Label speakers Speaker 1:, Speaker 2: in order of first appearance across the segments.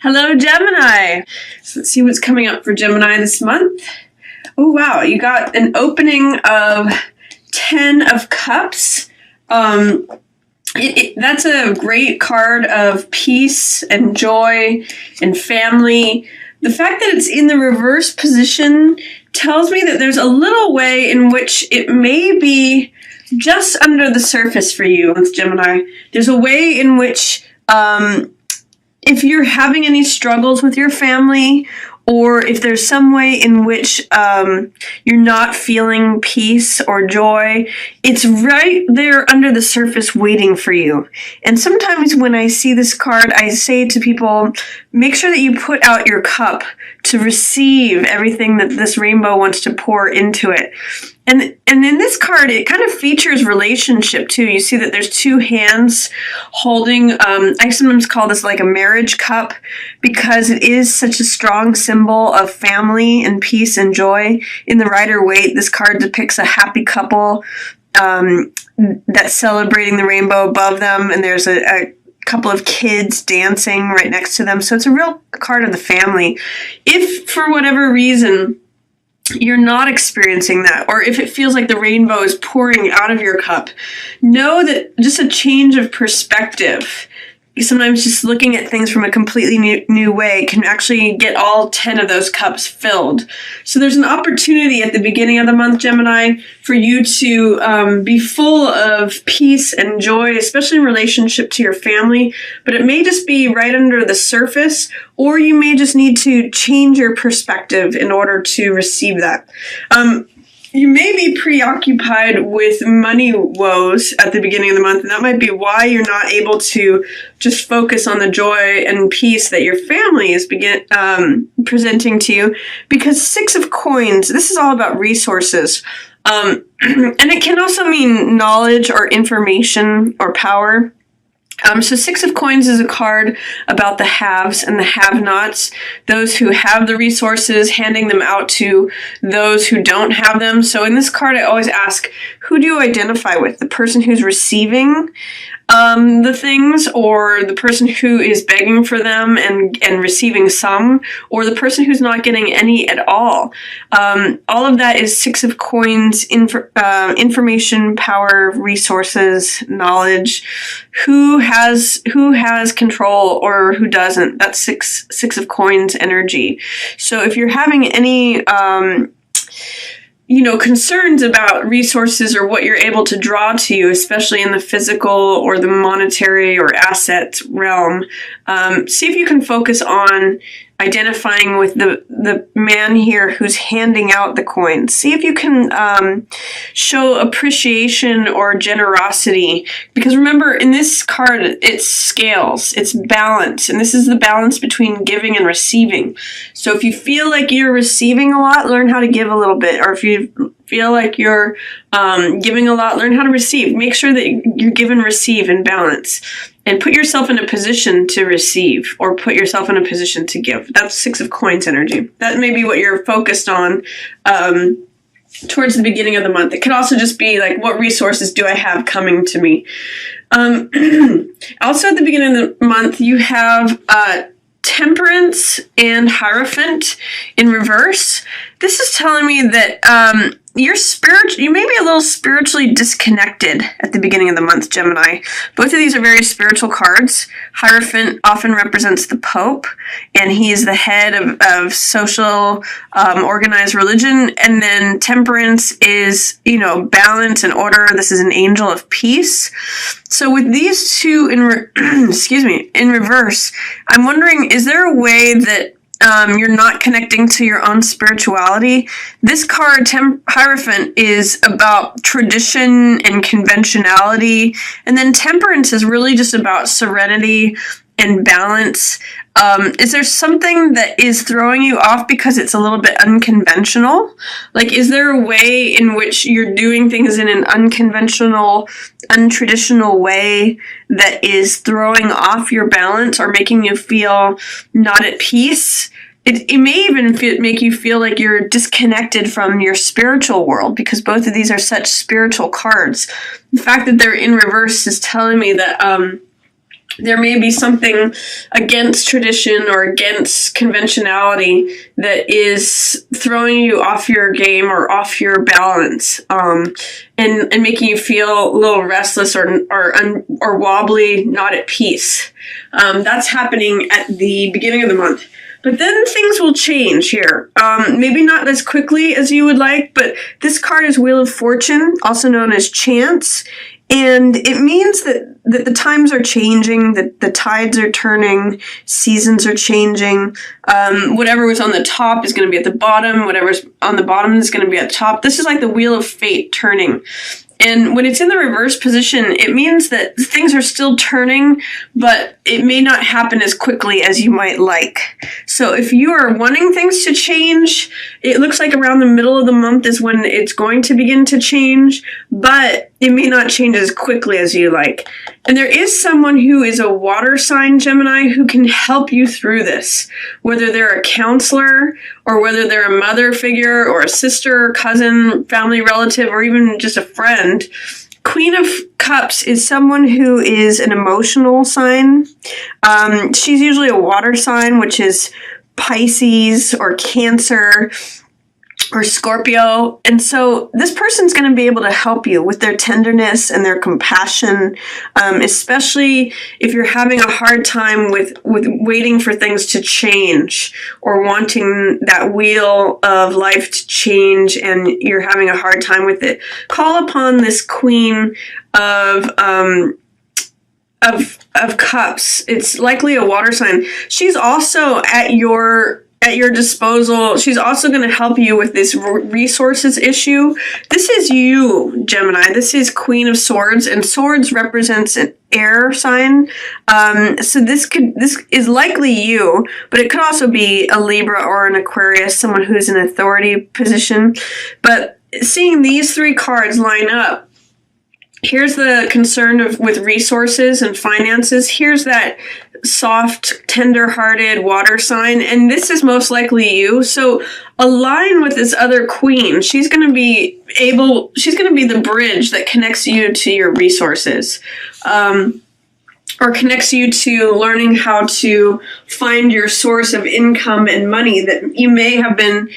Speaker 1: Hello, Gemini. So let's see what's coming up for Gemini this month. Oh, wow. You got an opening of 10 of Cups. That's a great card of peace and joy and family. The fact that it's in the reverse position tells me that there's a little way in which it may be just under the surface for you with Gemini. There's a way in which if you're having any struggles with your family, or if there's some way in which you're not feeling peace or joy, it's right there under the surface waiting for you. And sometimes when I see this card, I say to people, make sure that you put out your cup to receive everything that this rainbow wants to pour into it. And in this card, it kind of features relationship too. You see that there's two hands holding, I sometimes call this like a marriage cup, because it is such a strong symbol of family and peace and joy. In the Rider-Waite, this card depicts a happy couple that's celebrating the rainbow above them, and there's a couple of kids dancing right next to them. So it's a real card of the family. If for whatever reason you're not experiencing that, or if it feels like the rainbow is pouring out of your cup, know that just a change of perspective, sometimes just looking at things from a completely new way, can actually get all 10 of those cups filled. So there's an opportunity at the beginning of the month, Gemini, for you to be full of peace and joy, especially in relationship to your family. But it may just be right under the surface, or you may just need to change your perspective in order to receive that. You may be preoccupied with money woes at the beginning of the month, and that might be why you're not able to just focus on the joy and peace that your family is presenting to you. Because 6 of Coins, this is all about resources. And it can also mean knowledge or information or power. So 6 of Coins is a card about the haves and the have-nots, those who have the resources, handing them out to those who don't have them. So in this card, I always ask, who do you identify with? The person who's receiving the things, or the person who is begging for them and receiving some, or the person who's not getting any at all? All of that is 6 of Coins, information, power, resources, knowledge. Who has control or who doesn't? That's 6 of Coins energy. So if you're having any concerns about resources or what you're able to draw to you, especially in the physical or the monetary or asset realm, see if you can focus on identifying with the man here who's handing out the coins. See if you can show appreciation or generosity. Because remember, in this card, it's scales, it's balance, and this is the balance between giving and receiving. So if you feel like you're receiving a lot, learn how to give a little bit. Or if you feel like you're giving a lot, learn how to receive. Make sure that you give and receive in balance. And put yourself in a position to receive, or put yourself in a position to give. That's 6 of Coins energy. That may be what you're focused on towards the beginning of the month. It could also just be like, what resources do I have coming to me? Also at the beginning of the month, you have Temperance and Hierophant in reverse. This is telling me that you may be a little spiritually disconnected at the beginning of the month, Gemini. Both of these are very spiritual cards. Hierophant often represents the Pope, and he is the head of social organized religion. And then Temperance is, balance and order. This is an angel of peace. So with these two in reverse, I'm wondering, is there a way that you're not connecting to your own spirituality? This card, Hierophant, is about tradition and conventionality. And then Temperance is really just about serenity and balance. Is there something that is throwing you off because it's a little bit unconventional? Like, is there a way in which you're doing things in an unconventional, untraditional way that is throwing off your balance or making you feel not at peace? It may even make you feel like you're disconnected from your spiritual world, because both of these are such spiritual cards. The fact that they're in reverse is telling me that there may be something against tradition or against conventionality that is throwing you off your game or off your balance, and making you feel a little restless or wobbly, not at peace. That's happening at the beginning of the month. But then things will change here. Maybe not as quickly as you would like, but this card is Wheel of Fortune, also known as Chance. And it means that the times are changing, that the tides are turning, seasons are changing. Whatever was on the top is going to be at the bottom. Whatever's on the bottom is going to be at the top. This is like the Wheel of Fate turning. And when it's in the reverse position, it means that things are still turning, but it may not happen as quickly as you might like. So if you are wanting things to change, it looks like around the middle of the month is when it's going to begin to change, but it may not change as quickly as you like. And there is someone who is a water sign, Gemini, who can help you through this, whether they're a counselor or whether they're a mother figure or a sister, cousin, family relative, or even just a friend. Queen of Cups is someone who is an emotional sign. She's usually a water sign, which is Pisces or Cancer or Scorpio. And so this person's going to be able to help you with their tenderness and their compassion, especially if you're having a hard time with waiting for things to change or wanting that wheel of life to change and you're having a hard time with it. Call upon this Queen of Cups. It's likely a water sign. She's also at your disposal. She's also going to help you with this resources issue. This is you, Gemini. This is Queen of Swords, and swords represents an air sign. So this is likely you, but it could also be a Libra or an Aquarius, someone who's in authority position. But seeing these three cards line up, here's the concern with resources and finances. Here's that soft, tender-hearted water sign, and this is most likely you. So align with this other queen. She's going to be the bridge that connects you to your resources, or connects you to learning how to find your source of income and money that you may have been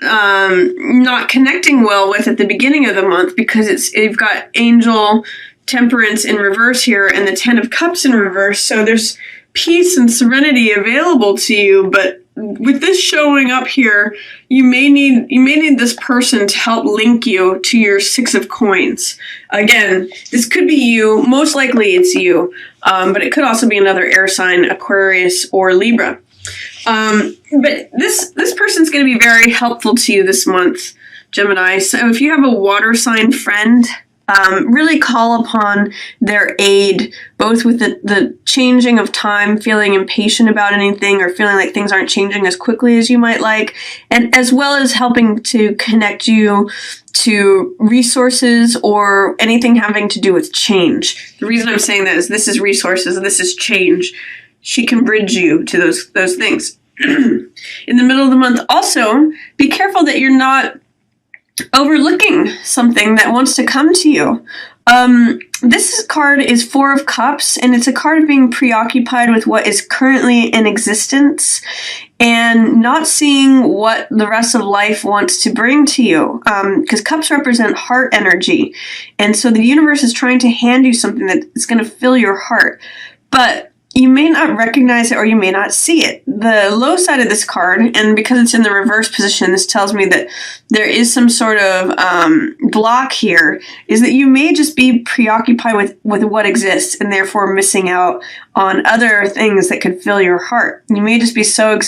Speaker 1: not connecting well with at the beginning of the month, because you've got Angel Temperance in reverse here and the Ten of Cups in reverse. So there's peace and serenity available to you, but with this showing up here, you may need this person to help link you to your Six of Coins. Again, this could be you. Most likely it's you, but it could also be another air sign, Aquarius or Libra. But this person's going to be very helpful to you this month, Gemini. So if you have a water sign friend, really call upon their aid, both with the changing of time, feeling impatient about anything or feeling like things aren't changing as quickly as you might like, and as well as helping to connect you to resources or anything having to do with change. The reason I'm saying that is this is resources and this is change. She can bridge you to those things. In the middle of the month, also, be careful that you're not overlooking something that wants to come to you. This card is Four of Cups, and it's a card of being preoccupied with what is currently in existence and not seeing what the rest of life wants to bring to you. Because cups represent heart energy, and so the universe is trying to hand you something that is going to fill your heart. But you may not recognize it or you may not see it. The low side of this card, and because it's in the reverse position, this tells me that there is some sort of block here, is that you may just be preoccupied with what exists and therefore missing out on other things that could fill your heart. You may just be so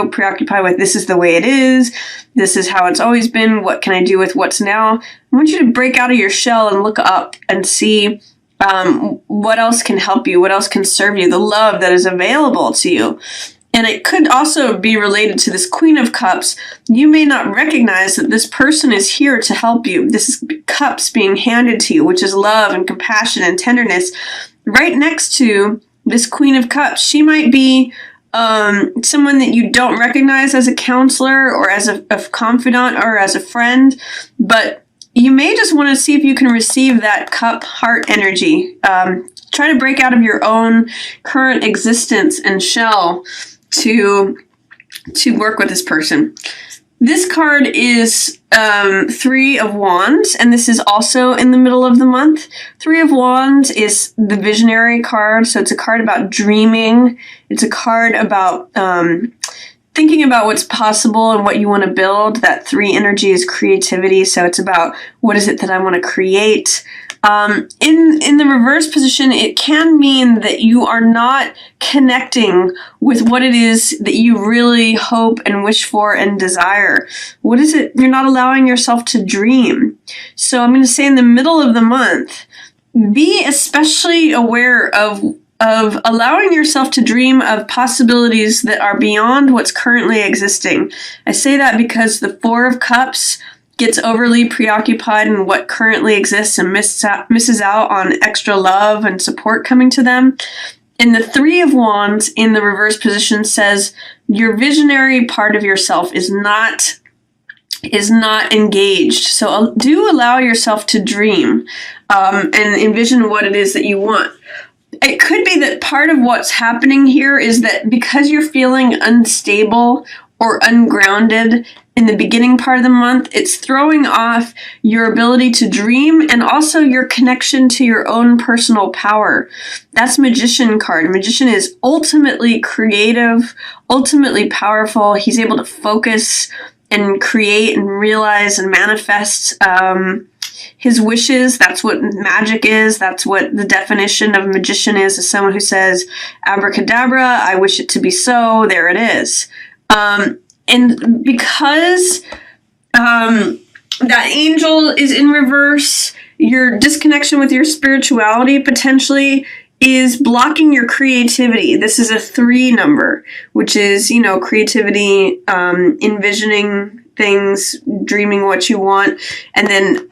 Speaker 1: preoccupied with this is the way it is, this is how it's always been, what can I do with what's now? I want you to break out of your shell and look up and see what else can help you, what else can serve you, the love that is available to you. And it could also be related to this Queen of Cups. You may not recognize that this person is here to help you. This is cups being handed to you, which is love and compassion and tenderness. Right next to this Queen of Cups, she might be someone that you don't recognize as a counselor or as a confidant or as a friend, but you may just want to see if you can receive that cup heart energy. try to break out of your own current existence and shell to work with this person. This card is 3 of Wands, and this is also in the middle of the month. 3 of Wands is the visionary card, so it's a card about dreaming. It's a card about thinking about what's possible and what you want to build. That 3 energy is creativity, so it's about what is it that I want to create. In the reverse position, it can mean that you are not connecting with what it is that you really hope and wish for and desire. What is it? You're not allowing yourself to dream. So I'm going to say in the middle of the month, be especially aware of allowing yourself to dream of possibilities that are beyond what's currently existing. I say that because the 4 of Cups gets overly preoccupied in what currently exists and misses out on extra love and support coming to them. And the 3 of Wands in the reverse position says your visionary part of yourself is not engaged. So do allow yourself to dream and envision what it is that you want. It could be that part of what's happening here is that because you're feeling unstable or ungrounded in the beginning part of the month, it's throwing off your ability to dream and also your connection to your own personal power. That's Magician card. Magician is ultimately creative, ultimately powerful. He's able to focus and create and realize and manifest his wishes. That's what magic is. That's what the definition of a magician is someone who says, abracadabra, I wish it to be so, there it is. And because that angel is in reverse, your disconnection with your spirituality potentially is blocking your creativity. This is a 3 number, which is, creativity, envisioning things, dreaming what you want. And then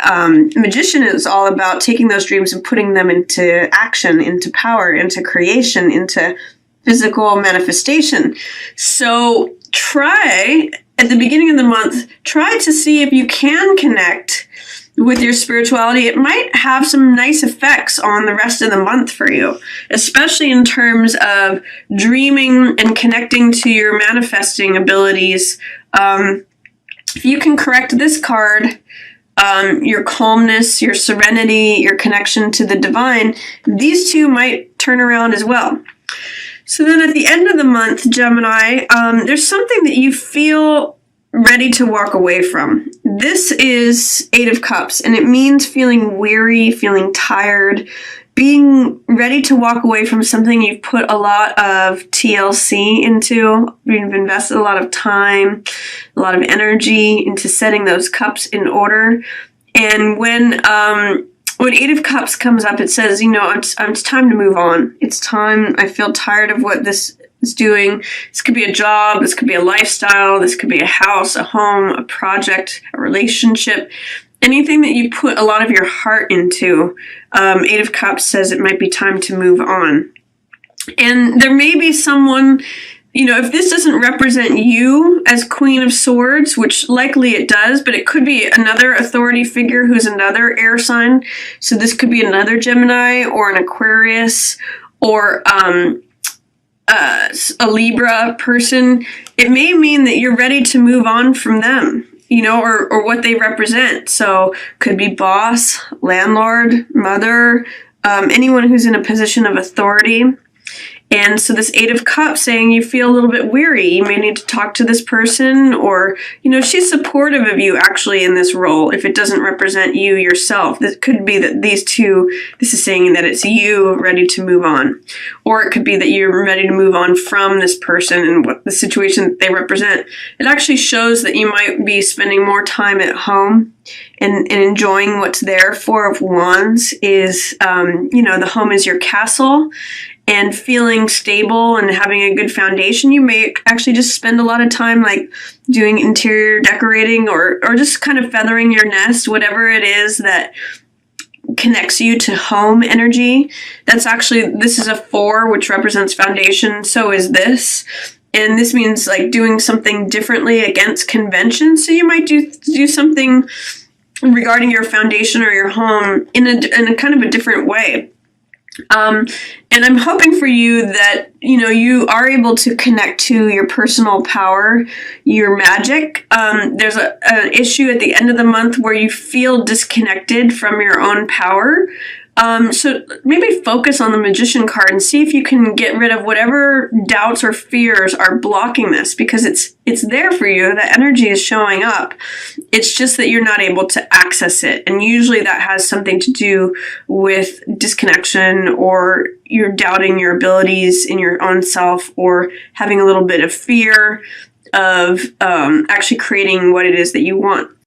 Speaker 1: Magician is all about taking those dreams and putting them into action, into power, into creation, into physical manifestation. So try, at the beginning of the month, try to see if you can connect with your spirituality. It might have some nice effects on the rest of the month for you, especially in terms of dreaming and connecting to your manifesting abilities. If you can correct this card, your calmness, your serenity, your connection to the divine, these 2 might turn around as well. So then at the end of the month, Gemini, there's something that you feel ready to walk away from. This is 8 of Cups, and it means feeling weary, feeling tired, being ready to walk away from something you've put a lot of TLC into. You've invested a lot of time, a lot of energy into setting those cups in order. And when 8 of Cups comes up, it says, it's time to move on. It's time. I feel tired of what this is doing. This could be a job. This could be a lifestyle. This could be a house, a home, a project, a relationship. Anything that you put a lot of your heart into. 8 of Cups says it might be time to move on. And there may be someone, if this doesn't represent you as Queen of Swords, which likely it does, but it could be another authority figure who's another air sign. So this could be another Gemini or an Aquarius or a Libra person. It may mean that you're ready to move on from them, or what they represent. So could be boss, landlord, mother, anyone who's in a position of authority. And so this 8 of Cups saying you feel a little bit weary. You may need to talk to this person, or, she's supportive of you actually in this role if it doesn't represent you yourself. This could be that this is saying that it's you ready to move on. Or it could be that you're ready to move on from this person and what the situation that they represent. It actually shows that you might be spending more time at home and enjoying what's there. 4 of Wands is, the home is your castle. And feeling stable and having a good foundation, you may actually just spend a lot of time doing interior decorating or just kind of feathering your nest, whatever it is that connects you to home energy. This is a 4, which represents foundation. So is this. And this means doing something differently against convention. So you might do something regarding your foundation or your home in a kind of a different way. And I'm hoping for you that, you are able to connect to your personal power, your magic. There's an issue at the end of the month where you feel disconnected from your own power. So maybe focus on the Magician card and see if you can get rid of whatever doubts or fears are blocking this, because it's there for you. The energy is showing up. It's just that you're not able to access it. And usually that has something to do with disconnection, or you're doubting your abilities in your own self, or having a little bit of fear of actually creating what it is that you want.